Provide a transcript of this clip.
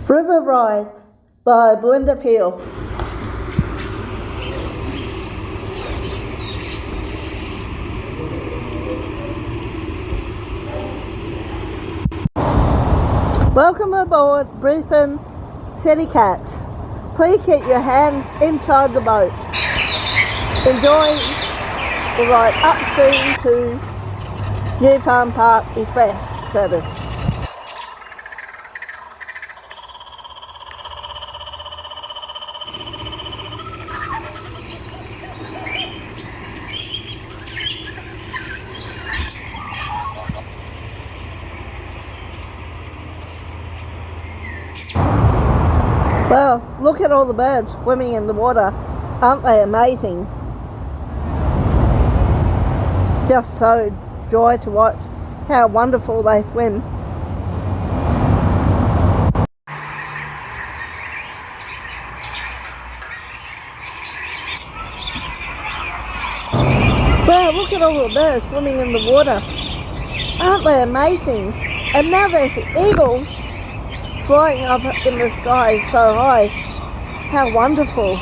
River Ride by Belinda Peel. Welcome aboard Brisbane City Cats. Please keep your hands inside the boat. Enjoy the ride upstream to New Farm Park Express service. Well, look at all the birds swimming in the water. Aren't they amazing? Just so joy to watch how wonderful they swim. Wow, look at all the birds swimming in the water. Aren't they amazing? And now there's the eagles flying up in the sky so high. How wonderful.